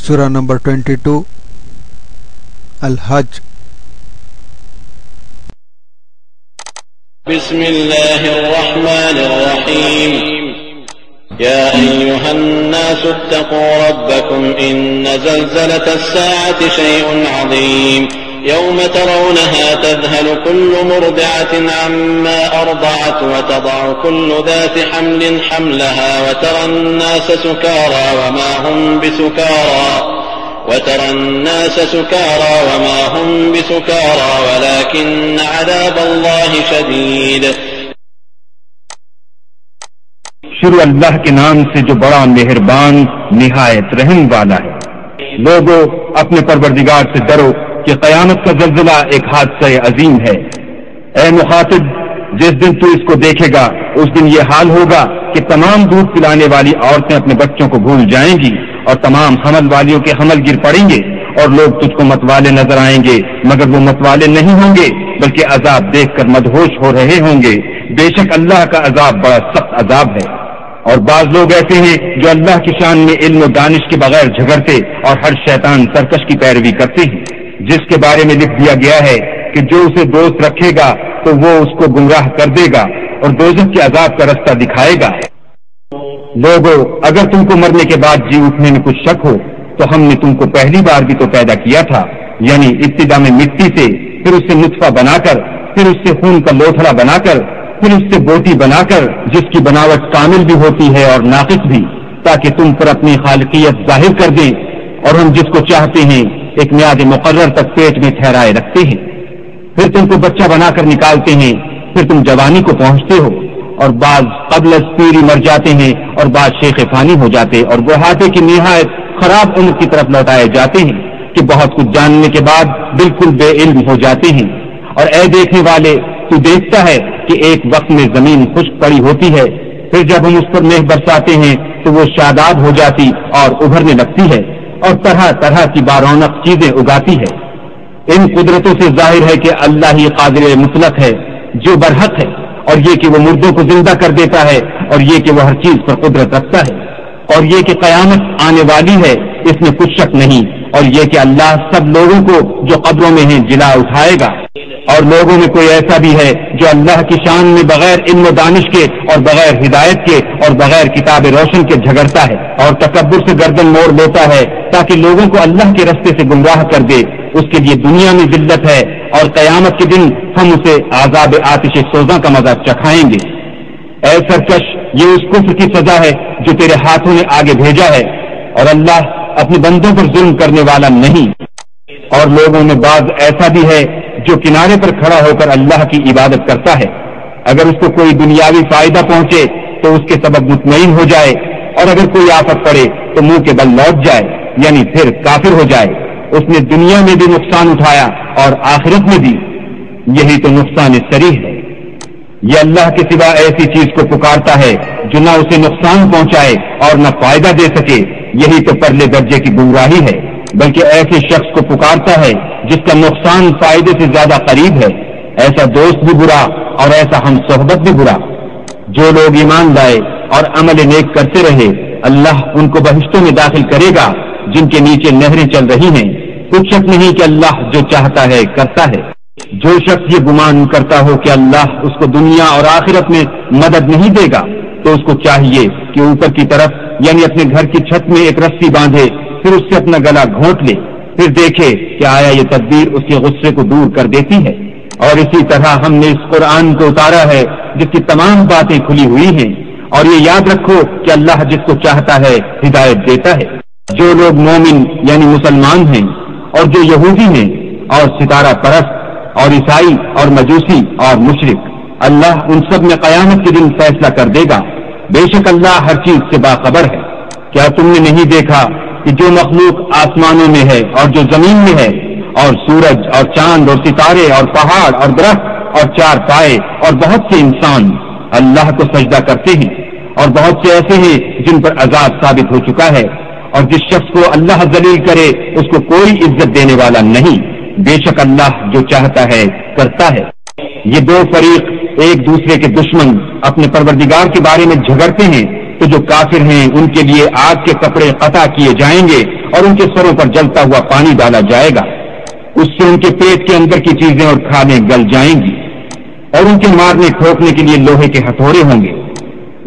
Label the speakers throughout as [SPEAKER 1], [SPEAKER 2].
[SPEAKER 1] Surah number 22 Al-Hajj.
[SPEAKER 2] بسم الله الرحمن الرحيم يا أيها الناس اتقوا ربكم إن زلزلة الساعة شيء عظيم يوم ترونها تذهل كل مرضعة عما أرضعت وتضع كل ذات حمل حملها وترى الناس سكارى وما هم بسكارى ولكن عذاب الله شديد.
[SPEAKER 3] شروع اللہ کے نام سے جو بڑا مہربان نہایت رحم والا ہے. لوگو اپنے پروردگار سے ڈرو کہ قیامت کا زلزلہ ایک حادثہ عظیم ہے. اے مخاطب، جس دن تو اس کو دیکھے گا اس دن یہ حال ہوگا کہ تمام دودھ پلانے والی عورتیں اپنے بچوں کو بھول جائیں گی اور تمام حمل والیوں کے حمل گر پڑیں گے اور لوگ تجھ کو متوالے نظر آئیں گے مگر وہ متوالے نہیں ہوں گے بلکہ عذاب دیکھ کر مدہوش ہو رہے ہوں گے. بے شک اللہ کا عذاب بڑا سخت عذاب ہے. اور بعض لوگ ایسے ہیں جو اللہ کی شان میں علم و دانش کے بغیر جھگڑتے اور ہر شیطان سرکش کی پیروی کرتے ہیں، جس کے بارے میں لکھ دیا گیا ہے کہ جو اسے دوست رکھے گا تو وہ اس کو گمراہ کر دے گا اور دوزخ کے عذاب کا رستہ دکھائے گا. لوگو اگر تم کو مرنے کے بعد جی اٹھنے میں کچھ شک ہو تو ہم نے تم کو پہلی بار بھی تو پیدا کیا تھا، یعنی ابتدا میں مٹی سے، پھر اس سے نطفہ بنا کر، پھر اس سے خون کا لوتھڑا بنا کر، پھر اس سے بوٹی بنا کر جس کی بناوٹ کامل بھی ہوتی ہے اور ناقص بھی، تاکہ تم پر اپنی خالقیت ظاہر کر دیں. اور ہم جس کو چاہتے ہیں ایک میعاد مقرر تک پیٹ میں ٹھہرائے رکھتے ہیں. پھر تم کو بچہ بنا کر نکالتے ہیں، پھر تم جوانی کو پہنچتے ہو، اور بعض قبل از پیری مر جاتے ہیں اور بعض شیخ فانی ہو جاتے اور بڑھاپے کی نہایت خراب عمر کی طرف لوٹائے جاتے ہیں کہ بہت کچھ جاننے کے بعد بالکل بے علم ہو جاتے ہیں. اور اے دیکھنے والے، تو دیکھتا ہے کہ ایک وقت میں زمین خشک پڑی ہوتی ہے، پھر جب ہم اس پر مہ برساتے ہیں تو وہ شاداب ہو جاتی اور ابھرنے لگتی ہے اور طرح طرح کی بارونق چیزیں اگاتی ہے. ان قدرتوں سے ظاہر ہے کہ اللہ ہی قادر مطلق ہے جو برحق ہے، اور یہ کہ وہ مردوں کو زندہ کر دیتا ہے، اور یہ کہ وہ ہر چیز پر قدرت رکھتا ہے، اور یہ کہ قیامت آنے والی ہے اس میں کچھ شک نہیں، اور یہ کہ اللہ سب لوگوں کو جو قبروں میں ہیں جلا اٹھائے گا. اور لوگوں میں کوئی ایسا بھی ہے جو اللہ کی شان میں بغیر علم و دانش کے اور بغیر ہدایت کے اور بغیر کتاب روشن کے جھگڑتا ہے اور تکبر سے گردن موڑ لیتا ہے تاکہ لوگوں کو اللہ کے رستے سے گمراہ کر دے. اس کے لیے دنیا میں ذلت ہے اور قیامت کے دن ہم اسے عذاب آتش سوزاں کا مزہ چکھائیں گے. اے سرکش، یہ اس کفر کی سزا ہے جو تیرے ہاتھوں نے آگے بھیجا ہے، اور اللہ اپنے بندوں پر ظلم کرنے والا نہیں. اور لوگوں میں بعض ایسا بھی ہے جو کنارے پر کھڑا ہو کر اللہ کی عبادت کرتا ہے، اگر اس کو کوئی دنیاوی فائدہ پہنچے تو اس کے سبب مطمئن ہو جائے، اور اگر کوئی آفت پڑے تو منہ کے بل لوٹ جائے، یعنی پھر کافر ہو جائے. اس نے دنیا میں بھی نقصان اٹھایا اور آخرت میں بھی، یہی تو نقصان صریح ہے. یہ اللہ کے سوا ایسی چیز کو پکارتا ہے جو نہ اسے نقصان پہنچائے اور نہ فائدہ دے سکے، یہی تو پرلے درجے کی گمراہی ہے. بلکہ ایسے شخص کو پکارتا ہے جس کا نقصان فائدے سے زیادہ قریب ہے. ایسا دوست بھی برا اور ایسا ہم صحبت بھی برا. جو لوگ ایمان لائے اور عمل نیک کرتے رہے، اللہ ان کو بہشتوں میں داخل کرے گا جن کے نیچے نہریں چل رہی ہیں. کچھ شک نہیں کہ اللہ جو چاہتا ہے کرتا ہے. جو شخص یہ گمان کرتا ہو کہ اللہ اس کو دنیا اور آخرت میں مدد نہیں دے گا تو اس کو چاہیے کہ اوپر کی طرف یعنی اپنے گھر کی چھت میں ایک رسی باندھے، پھر اس سے اپنا گلا گھونٹ لے، پھر دیکھے کہ آیا یہ تدبیر اس کے غصے کو دور کر دیتی ہے. اور اسی طرح ہم نے اس قرآن کو اتارا ہے جس کی تمام باتیں کھلی ہوئی ہیں. اور یہ یاد رکھو کہ اللہ جس کو چاہتا ہے ہدایت دیتا ہے. جو لوگ مومن یعنی مسلمان ہیں اور جو یہودی ہیں اور ستارہ پرست اور عیسائی اور مجوسی اور مشرک، اللہ ان سب میں قیامت کے دن فیصلہ کر دے گا. بے شک اللہ ہر چیز سے باخبر ہے. کیا تم نے نہیں دیکھا کہ جو مخلوق آسمانوں میں ہے اور جو زمین میں ہے، اور سورج اور چاند اور ستارے اور پہاڑ اور درخت اور چار پائے اور بہت سے انسان اللہ کو سجدہ کرتے ہیں، اور بہت سے ایسے ہیں جن پر عذاب ثابت ہو چکا ہے. اور جس شخص کو اللہ ذلیل کرے اس کو کوئی عزت دینے والا نہیں. بے شک اللہ جو چاہتا ہے کرتا ہے. یہ دو فریق ایک دوسرے کے دشمن اپنے پروردگار کے بارے میں جھگڑتے ہیں تو جو کافر ہیں ان کے لیے آگ کے کپڑے قطع کیے جائیں گے اور ان کے سروں پر جلتا ہوا پانی ڈالا جائے گا، اس سے ان کے پیٹ کے اندر کی چیزیں اور کھالیں گل جائیں گی، اور ان کے مارنے ٹھوکنے کے لیے لوہے کے ہتھوڑے ہوں گے۔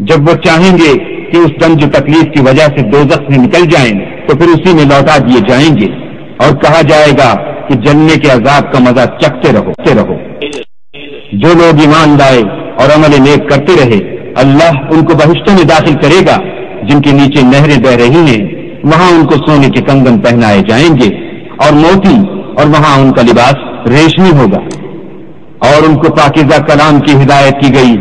[SPEAKER 3] جب وہ چاہیں گے کہ اس رنج و تکلیف کی وجہ سے دوزخ سے نکل جائیں تو پھر اسی میں لوٹا دیے جائیں گے، اور کہا جائے گا کہ جلنے کے عذاب کا مزہ چکھتے رہو۔ جو لوگ ایمان لائے اور عمل نیک کرتے رہے، اللہ ان کو بہشتوں میں داخل کرے گا جن کے نیچے نہریں بہ رہی ہیں، وہاں ان کو سونے کے کنگن پہنائے جائیں گے اور موتی، اور وہاں ان کا لباس ریشمی ہوگا، اور ان کو پاکیزہ کلام کی ہدایت کی گئی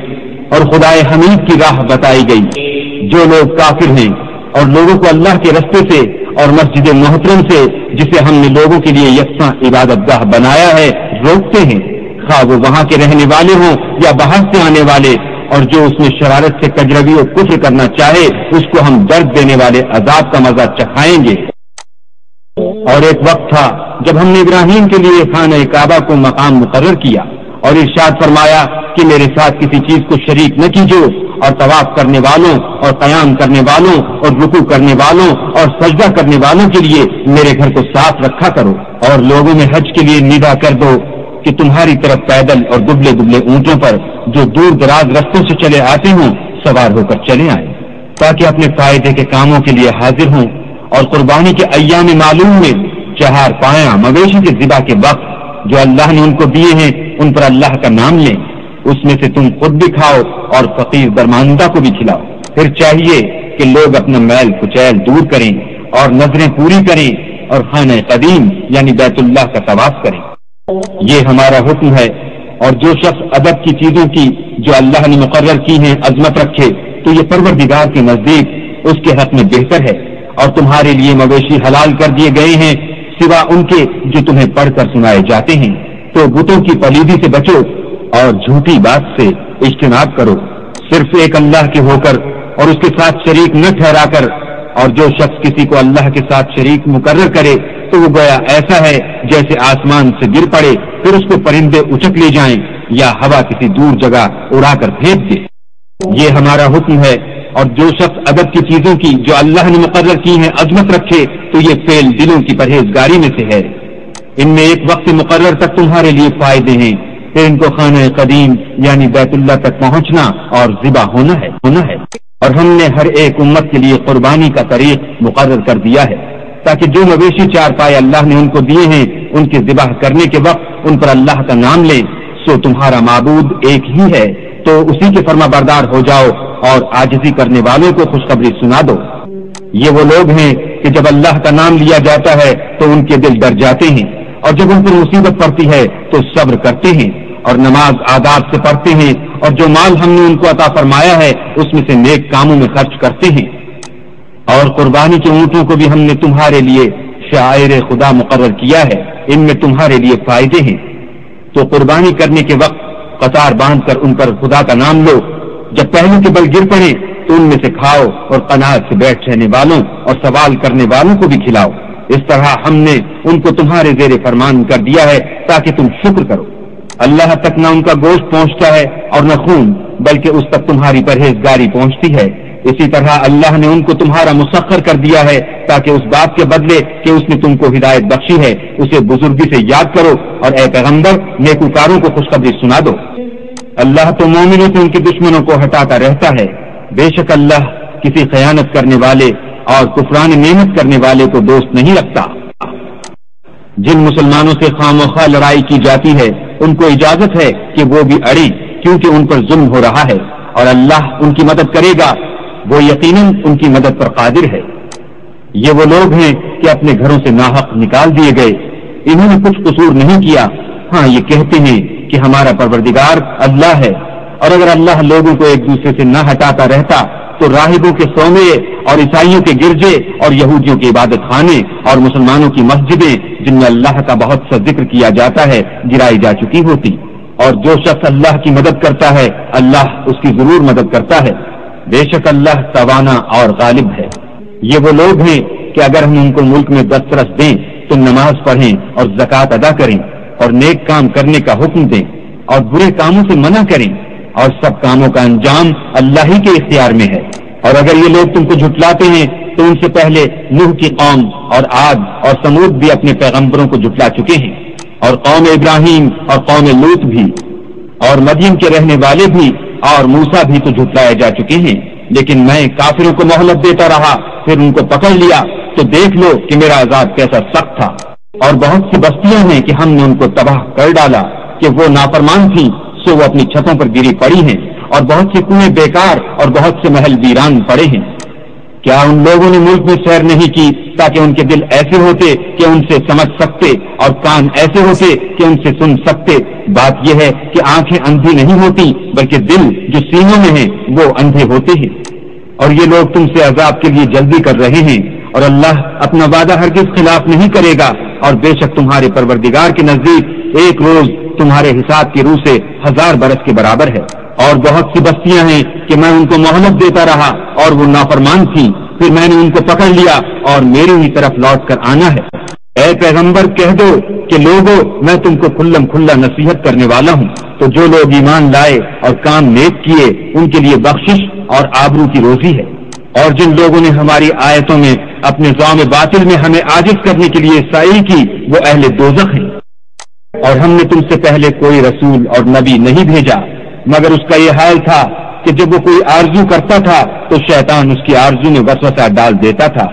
[SPEAKER 3] اور خدائے حمید کی راہ بتائی گئی۔ جو لوگ کافر ہیں اور لوگوں کو اللہ کے رستے سے اور مسجد محترم سے، جسے ہم نے لوگوں کے لیے یکساں عبادت گاہ بنایا ہے، روکتے ہیں، خواہ وہ وہاں کے رہنے والے ہوں یا باہر سے آنے والے، اور جو اس میں شرارت سے کجروی اور کفر کرنا چاہے اس کو ہم درد دینے والے عذاب کا مزہ چکھائیں گے۔ اور ایک وقت تھا جب ہم نے ابراہیم کے لیے خانہ کعبہ کو مقام مقرر کیا اور ارشاد فرمایا کہ میرے ساتھ کسی چیز کو شریک نہ کیجو، اور طواف کرنے والوں اور قیام کرنے والوں اور رکوع کرنے والوں اور سجدہ کرنے والوں کے لیے میرے گھر کو صاف رکھا کرو، اور لوگوں میں حج کے لیے ندا کر دو کہ تمہاری طرف پیدل اور دبلے دبلے اونٹوں پر جو دور دراز رستوں سے چلے آتے ہوں سوار ہو کر چلے آئیں، تاکہ اپنے فائدے کے کاموں کے لیے حاضر ہوں، اور قربانی کے ایام معلوم میں چہار پایا مویشی کے ذبح کے وقت جو اللہ نے ان کو دیے ہیں ان پر اللہ کا نام لیں، اس میں سے تم خود بھی کھاؤ اور فقیر درماندہ کو بھی کھلاؤ۔ پھر چاہیے کہ لوگ اپنا میل کچیل دور کریں اور نظریں پوری کریں اور خانہ قدیم یعنی بیت اللہ کا طواف کریں۔ یہ ہمارا حکم ہے، اور جو شخص ادب کی چیزوں کی جو اللہ نے مقرر کی ہیں عظمت رکھے تو یہ پروردگار کے نزدیک اس کے حق میں بہتر ہے، اور تمہارے لیے مویشی حلال کر دیے گئے ہیں سوا ان کے جو تمہیں پڑھ کر سنائے جاتے ہیں، تو بتوں کی پلیدی سے بچو اور جھوٹی بات سے اجتناب کرو، صرف ایک اللہ کے ہو کر اور اس کے ساتھ شریک نہ ٹھہرا کر، اور جو شخص کسی کو اللہ کے ساتھ شریک مقرر کرے تو وہ گویا ایسا ہے جیسے آسمان سے گر پڑے پھر اس کو پرندے اچک لے جائیں یا ہوا کسی دور جگہ اڑا کر پھینک دے۔ یہ ہمارا حکم ہے، اور جو شخص ادب کی چیزوں کی جو اللہ نے مقرر کی ہیں عظمت رکھے تو یہ فعل دلوں کی پرہیزگاری میں سے ہے۔ ان میں ایک وقت مقرر تک تمہارے لیے فائدے ہیں، پھر ان کو خانہ قدیم یعنی بیت اللہ تک پہنچنا اور ذبح ہونا ہے، اور ہم نے ہر ایک امت کے لیے قربانی کا طریق مقرر کر دیا ہے، تاکہ جو مویشی چار پائے اللہ نے ان کو دیے ہیں ان کے ذبح کرنے کے وقت ان پر اللہ کا نام لیں، سو تمہارا معبود ایک ہی ہے، تو اسی کے فرما بردار ہو جاؤ اور عاجزی کرنے والوں کو خوشخبری سنا دو۔ یہ وہ لوگ ہیں کہ جب اللہ کا نام لیا جاتا ہے تو ان کے دل ڈر جاتے ہیں، اور جب ان پر مصیبت پڑتی ہے تو صبر کرتے ہیں اور نماز آداب سے پڑھتے ہیں، اور جو مال ہم نے ان کو عطا فرمایا ہے اس میں سے نیک کاموں میں خرچ کرتے ہیں۔ اور قربانی کے اونٹوں کو بھی ہم نے تمہارے لیے شعائر خدا مقرر کیا ہے، ان میں تمہارے لیے فائدے ہیں، تو قربانی کرنے کے وقت قطار باندھ کر ان پر خدا کا نام لو، جب پہلو کے بل گر پڑے تو ان میں سے کھاؤ اور قناعت سے بیٹھ رہنے والوں اور سوال کرنے والوں کو بھی کھلاؤ۔ اس طرح ہم نے ان کو تمہارے زیر فرمان کر دیا ہے تاکہ تم شکر کرو۔ اللہ تک نہ ان کا گوشت پہنچتا ہے اور نہ خون، بلکہ اس تک تمہاری پرہیزگاری پہنچتی ہے۔ اسی طرح اللہ نے ان کو تمہارا مسخر کر دیا ہے تاکہ اس بات کے بدلے کہ اس نے تم کو ہدایت بخشی ہے اسے بزرگی سے یاد کرو، اور اے پیغمبر نیکوکاروں کو خوشخبری سنا دو۔ اللہ تو مومنوں سے ان کے دشمنوں کو ہٹاتا رہتا ہے، بے شک اللہ کسی خیانت کرنے والے اور کفران نعمت کرنے والے کو دوست نہیں رکھتا۔ جن مسلمانوں سے خواہ لڑائی کی جاتی ہے ان کو اجازت ہے کہ وہ بھی اڑیں، کیونکہ ان پر ظلم ہو رہا ہے، اور اللہ ان کی مدد کرے گا، وہ یقیناً ان کی مدد پر قادر ہے۔ یہ وہ لوگ ہیں کہ اپنے گھروں سے ناحق نکال دیے گئے، انہوں نے کچھ قصور نہیں کیا، ہاں یہ کہتے ہیں کہ ہمارا پروردگار اللہ ہے، اور اگر اللہ لوگوں کو ایک دوسرے سے نہ ہٹاتا رہتا تو راہبوں کے صومعے اور عیسائیوں کے گرجے اور یہودیوں کے عبادت خانے اور مسلمانوں کی مسجدیں جن میں اللہ کا بہت سا ذکر کیا جاتا ہے گرائی جا چکی ہوتی، اور جو شخص اللہ کی مدد کرتا ہے اللہ اس کی ضرور مدد کرتا ہے، بے شک اللہ توانا اور غالب ہے۔ یہ وہ لوگ ہیں کہ اگر ہم ان کو ملک میں دسترس دیں تو نماز پڑھیں اور زکوٰۃ ادا کریں اور نیک کام کرنے کا حکم دیں اور برے کاموں سے منع کریں، اور سب کاموں کا انجام اللہ ہی کے اختیار میں ہے۔ اور اگر یہ لوگ تم کو جھٹلاتے ہیں تو ان سے پہلے نوح کی قوم اور عاد اور سمود بھی اپنے پیغمبروں کو جھٹلا چکے ہیں، اور قوم ابراہیم اور قوم لوط بھی، اور مدین کے رہنے والے بھی اور موسیٰ بھی تو جھٹلائے جا چکے ہیں، لیکن میں کافروں کو مہلت دیتا رہا، پھر ان کو پکڑ لیا، تو دیکھ لو کہ میرا عذاب کیسا سخت تھا۔ اور بہت سی بستیاں ہیں کہ ہم نے ان کو تباہ کر ڈالا کہ وہ نافرمان تھیں، سو وہ اپنی چھتوں پر گری پڑی ہیں، اور بہت سے کنویں بیکار اور بہت سے محل ویران پڑے ہیں۔ کیا ان لوگوں نے ملک میں سیر نہیں کی تاکہ ان کے دل ایسے ہوتے کہ ان سے سمجھ سکتے اور کان ایسے ہوتے کہ ان سے سن سکتے؟ بات یہ ہے کہ آنکھیں اندھی نہیں ہوتی بلکہ دل جو سینوں میں ہیں وہ اندھے ہوتے ہیں۔ اور یہ لوگ تم سے عذاب کے لیے جلدی کر رہے ہیں، اور اللہ اپنا وعدہ ہرگز خلاف نہیں کرے گا، اور بے شک تمہارے پروردگار کے نزدیک ایک روز تمہارے حساب کی روح سے 1000 برس کے برابر ہے۔ اور بہت سی بستیاں ہیں کہ میں ان کو مہلت دیتا رہا اور وہ نافرمان تھیں، پھر میں نے ان کو پکڑ لیا اور میری ہی طرف لوٹ کر آنا ہے۔ اے پیغمبر کہہ دو کہ لوگوں میں تم کو کھلم کھلا نصیحت کرنے والا ہوں، تو جو لوگ ایمان لائے اور کام نیک کیے ان کے لیے بخشش اور آبرو کی روزی ہے، اور جن لوگوں نے ہماری آیتوں میں اپنے زعم باطل میں ہمیں عاجز کرنے کے لیے سعی کی وہ اہل دوزخ ہیں۔ اور ہم نے تم سے پہلے کوئی رسول اور نبی نہیں بھیجا مگر اس کا یہ حال تھا کہ جب وہ کوئی آرزو کرتا تھا تو شیطان اس کی آرزو میں وسوسہ ڈال دیتا تھا،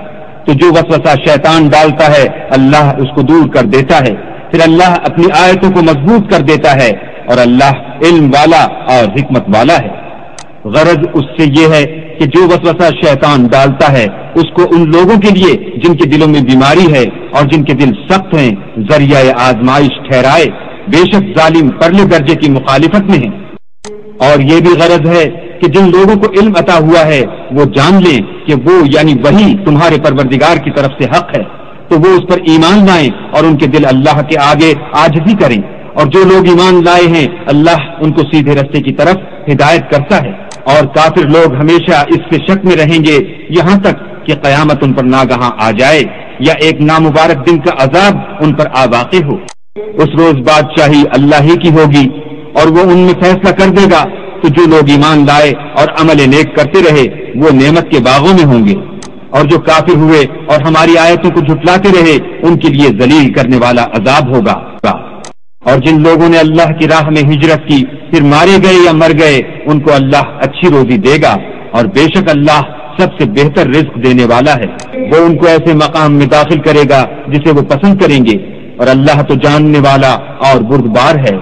[SPEAKER 3] تو جو وسوسہ شیطان ڈالتا ہے اللہ اس کو دور کر دیتا ہے، پھر اللہ اپنی آیتوں کو مضبوط کر دیتا ہے، اور اللہ علم والا اور حکمت والا ہے۔ غرض اس سے یہ ہے کہ جو وسوسہ شیطان ڈالتا ہے اس کو ان لوگوں کے لیے جن کے دلوں میں بیماری ہے اور جن کے دل سخت ہیں ذریعہ آزمائش ٹھہرائے، بے شک ظالم پرلے درجے کی مخالفت میں ہیں۔ اور یہ بھی غرض ہے کہ جن لوگوں کو علم عطا ہوا ہے وہ جان لیں کہ وہ یعنی وہی تمہارے پروردگار کی طرف سے حق ہے، تو وہ اس پر ایمان لائیں اور ان کے دل اللہ کے آگے عاجزی کریں، اور جو لوگ ایمان لائے ہیں اللہ ان کو سیدھے رستے کی طرف ہدایت کرتا ہے۔ اور کافر لوگ ہمیشہ اس سے شک میں رہیں گے یہاں تک کہ قیامت ان پر ناگہاں آ جائے یا ایک نامبارک دن کا عذاب ان پر آ واقع ہو۔ اس روز بادشاہی اللہ ہی کی ہوگی اور وہ ان میں فیصلہ کر دے گا، تو جو لوگ ایمان لائے اور عمل نیک کرتے رہے وہ نعمت کے باغوں میں ہوں گے، اور جو کافر ہوئے اور ہماری آیتوں کو جھٹلاتے رہے ان کے لیے ذلیل کرنے والا عذاب ہوگا۔ اور جن لوگوں نے اللہ کی راہ میں ہجرت کی پھر مارے گئے یا مر گئے ان کو اللہ اچھی روزی دے گا، اور بے شک اللہ سب سے بہتر رزق دینے والا ہے۔ وہ ان کو ایسے مقام میں داخل کرے گا جسے وہ پسند کریں گے، اور اللہ تو جاننے والا اور بردبار ہے۔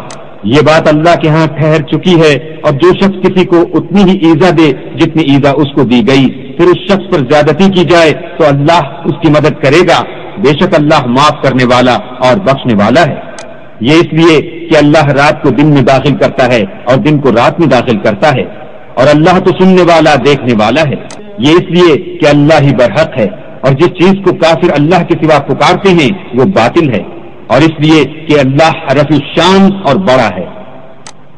[SPEAKER 3] یہ بات اللہ کے ہاں ٹھہر چکی ہے، اور جو شخص کسی کو اتنی ہی ایذا دے جتنی ایذا اس کو دی گئی، پھر اس شخص پر زیادتی کی جائے تو اللہ اس کی مدد کرے گا، بے شک اللہ معاف کرنے والا اور بخشنے والا ہے۔ یہ اس لیے کہ اللہ رات کو دن میں داخل کرتا ہے اور دن کو رات میں داخل کرتا ہے، اور اللہ تو سننے والا دیکھنے والا ہے۔ یہ اس لیے کہ اللہ ہی برحق ہے، اور جس چیز کو کافر اللہ کے سوا پکارتے ہیں وہ باطل ہے، اور اس لیے کہ اللہ رفیع الشان اور بڑا ہے۔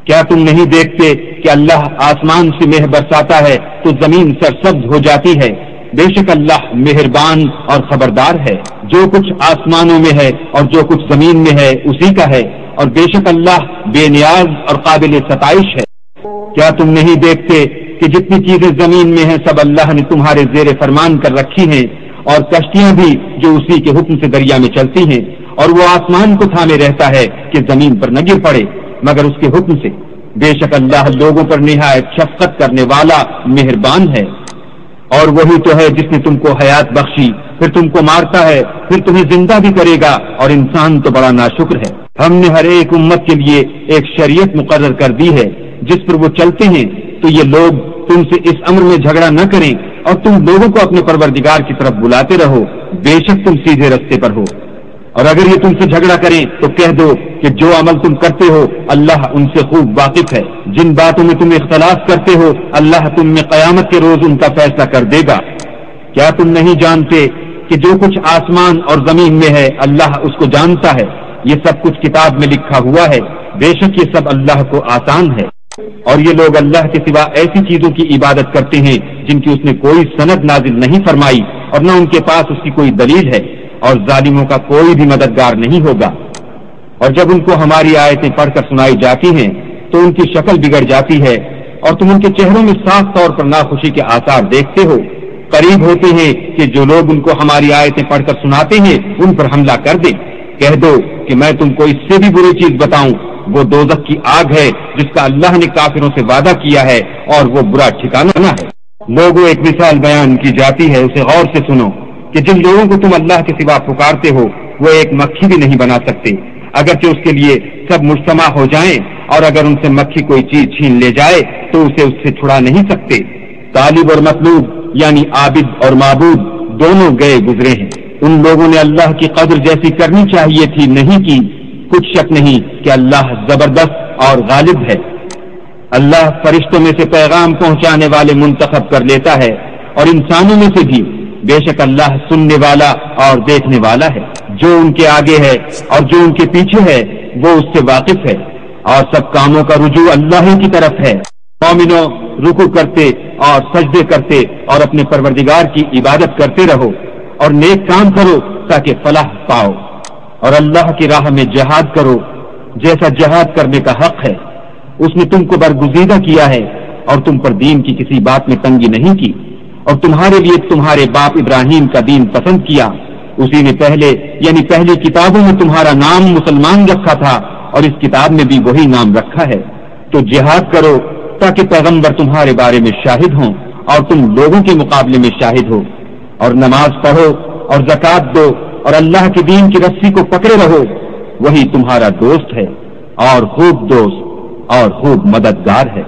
[SPEAKER 3] کیا تم نہیں دیکھتے کہ اللہ آسمان سے مہ برساتا ہے تو زمین سرسبز ہو جاتی ہے؟ بے شک اللہ مہربان اور خبردار ہے۔ جو کچھ آسمانوں میں ہے اور جو کچھ زمین میں ہے اسی کا ہے، اور بے شک اللہ بے نیاز اور قابل ستائش ہے۔ کیا تم نہیں دیکھتے کہ جتنی چیزیں زمین میں ہیں سب اللہ نے تمہارے زیر فرمان کر رکھی ہیں، اور کشتیاں بھی جو اسی کے حکم سے دریا میں چلتی ہیں، اور وہ آسمان کو تھامے رہتا ہے کہ زمین پر نہ گر پڑے مگر اس کے حکم سے۔ بے شک اللہ لوگوں پر نہایت شفقت کرنے والا مہربان ہے۔ اور وہی تو ہے جس نے تم کو حیات بخشی، پھر تم کو مارتا ہے، پھر تمہیں زندہ بھی کرے گا، اور انسان تو بڑا ناشکر ہے۔ ہم نے ہر ایک امت کے لیے ایک شریعت مقرر کر دی ہے جس پر وہ چلتے ہیں، تو یہ لوگ تم سے اس امر میں جھگڑا نہ کریں، اور تم لوگوں کو اپنے پروردگار کی طرف بلاتے رہو، بے شک تم سیدھے رستے پر ہو۔ اور اگر یہ تم سے جھگڑا کریں تو کہہ دو کہ جو عمل تم کرتے ہو اللہ ان سے خوب واقف ہے۔ جن باتوں میں تم اختلاف کرتے ہو اللہ تم میں قیامت کے روز ان کا فیصلہ کر دے گا۔ کیا تم نہیں جانتے کہ جو کچھ آسمان اور زمین میں ہے اللہ اس کو جانتا ہے؟ یہ سب کچھ کتاب میں لکھا ہوا ہے، بے شک یہ سب اللہ کو آسان ہے۔ اور یہ لوگ اللہ کے سوا ایسی چیزوں کی عبادت کرتے ہیں جن کی اس نے کوئی سند نازل نہیں فرمائی، اور نہ ان کے پاس اس کی کوئی دلیل ہے، اور ظالموں کا کوئی بھی مددگار نہیں ہوگا۔ اور جب ان کو ہماری آیتیں پڑھ کر سنائی جاتی ہیں تو ان کی شکل بگڑ جاتی ہے، اور تم ان کے چہروں میں صاف طور پر ناخوشی کے آثار دیکھتے ہو، قریب ہوتے ہیں کہ جو لوگ ان کو ہماری آیتیں پڑھ کر سناتے ہیں ان پر حملہ کر دیں۔ کہہ دو کہ میں تم کو اس سے بھی بری چیز بتاؤں، وہ دوزخ کی آگ ہے جس کا اللہ نے کافروں سے وعدہ کیا ہے، اور وہ برا ٹھکانہ ہے۔ لوگوں ایک مثال بیان کی جاتی ہے، اسے غور سے سنو کہ جن لوگوں کو تم اللہ کے سوا پکارتے ہو وہ ایک مکھی بھی نہیں بنا سکتے، اگرچہ اس کے لیے سب مجتمع ہو جائیں، اور اگر ان سے مکھی کوئی چیز چھین لے جائے تو اسے اس سے چھڑا نہیں سکتے۔ طالب اور مطلوب یعنی عابد اور معبود دونوں گئے گزرے ہیں۔ ان لوگوں نے اللہ کی قدر جیسی کرنی چاہیے تھی نہیں کی۔ کچھ شک نہیں کہ اللہ زبردست اور غالب ہے۔ اللہ فرشتوں میں سے پیغام پہنچانے والے منتخب کر لیتا ہے اور انسانوں میں سے بھی، بے شک اللہ سننے والا اور دیکھنے والا ہے۔ جو ان کے آگے ہے اور جو ان کے پیچھے ہے وہ اس سے واقف ہے، اور سب کاموں کا رجوع اللہ ہی کی طرف ہے۔ مومنوں، رکوع کرتے اور سجدے کرتے اور اپنے پروردگار کی عبادت کرتے رہو اور نیک کام کرو تاکہ فلاح پاؤ، اور اللہ کی راہ میں جہاد کرو جیسا جہاد کرنے کا حق ہے۔ اس نے تم کو برگزیدہ کیا ہے اور تم پر دین کی کسی بات میں تنگی نہیں کی، اور تمہارے لیے تمہارے باپ ابراہیم کا دین پسند کیا، اسی نے پہلے یعنی پہلی کتابوں میں تمہارا نام مسلمان رکھا تھا اور اس کتاب میں بھی وہی نام رکھا ہے۔ تو جہاد کرو تاکہ پیغمبر تمہارے بارے میں شاہد ہوں اور تم لوگوں کے مقابلے میں شاہد ہو، اور نماز پڑھو اور زکوٰۃ دو اور اللہ کے دین کی رسی کو پکڑے رہو، وہی تمہارا دوست ہے اور خوب دوست اور خوب مددگار ہے۔